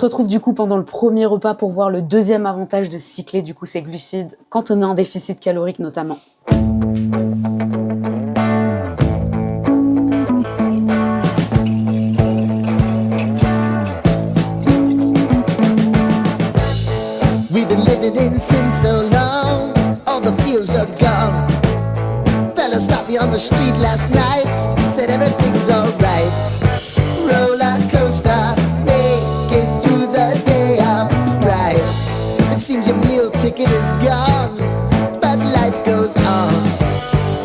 On se retrouve du coup pendant le premier repas pour voir le deuxième avantage de cycler du coup ses glucides quand on est en déficit calorique notamment. We've been living in sin so long, all the feels are gone. Fella stopped me on the street last night, said everything's alright. Roller coaster, make it through the day upright. It seems your meal ticket is gone, but life goes on.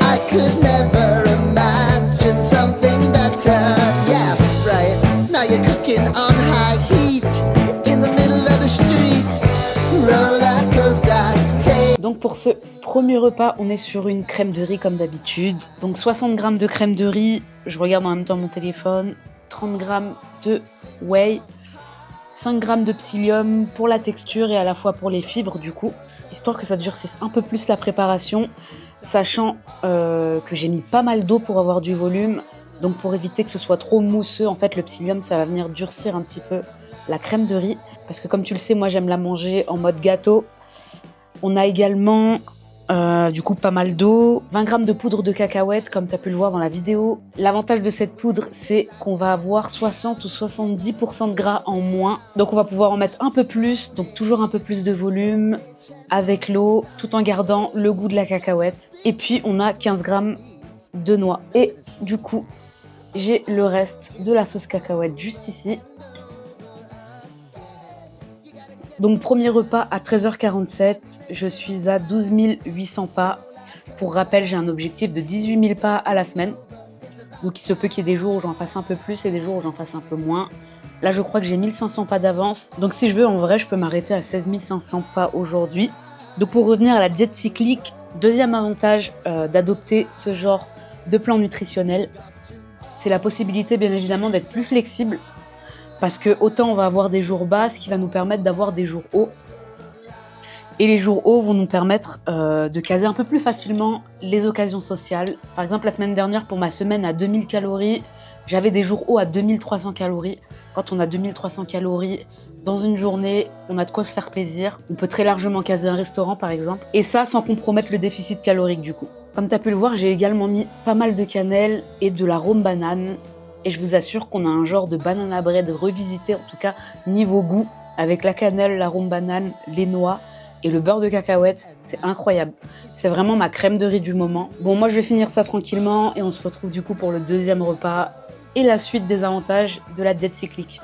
I could never imagine something better. Yeah, right. Now you're cooking on high heat in the middle of the street. Roller coaster, take. Donc pour ce premier repas, on est sur une crème de riz comme d'habitude. Donc 60 g de crème de riz, je regarde en même temps mon téléphone. 30 g de whey, 5 g de psyllium pour la texture et à la fois pour les fibres du coup, histoire que ça durcisse un peu plus la préparation, sachant que j'ai mis pas mal d'eau pour avoir du volume, donc pour éviter que ce soit trop mousseux, en fait le psyllium ça va venir durcir un petit peu la crème de riz, parce que comme tu le sais, moi j'aime la manger en mode gâteau. On a également du coup pas mal d'eau, 20 g de poudre de cacahuètes comme tu as pu le voir dans la vidéo. L'avantage de cette poudre, c'est qu'on va avoir 60 ou 70% de gras en moins. Donc on va pouvoir en mettre un peu plus, donc toujours un peu plus de volume avec l'eau, tout en gardant le goût de la cacahuète. Et puis on a 15 g de noix. Et du coup, j'ai le reste de la sauce cacahuète juste ici. Donc premier repas à 13h47, je suis à 12 800 pas. Pour rappel, j'ai un objectif de 18 000 pas à la semaine. Donc il se peut qu'il y ait des jours où j'en fasse un peu plus et des jours où j'en fasse un peu moins. Là je crois que j'ai 1500 pas d'avance. Donc si je veux, en vrai, je peux m'arrêter à 16 500 pas aujourd'hui. Donc pour revenir à la diète cyclique, deuxième avantage d'adopter ce genre de plan nutritionnel, c'est la possibilité bien évidemment d'être plus flexible. Parce que autant on va avoir des jours bas, ce qui va nous permettre d'avoir des jours hauts. Et les jours hauts vont nous permettre de caser un peu plus facilement les occasions sociales. Par exemple, la semaine dernière, pour ma semaine à 2000 calories, j'avais des jours hauts à 2300 calories. Quand on a 2300 calories dans une journée, on a de quoi se faire plaisir. On peut très largement caser un restaurant, par exemple. Et ça, sans compromettre le déficit calorique, du coup. Comme tu as pu le voir, j'ai également mis pas mal de cannelle et de l'arôme banane. Et je vous assure qu'on a un genre de banana bread revisité, en tout cas niveau goût, avec la cannelle, l'arôme banane, les noix et le beurre de cacahuète. C'est incroyable. C'est vraiment ma crème de riz du moment. Bon, moi je vais finir ça tranquillement et on se retrouve du coup pour le deuxième repas et la suite des avantages de la diète cyclique.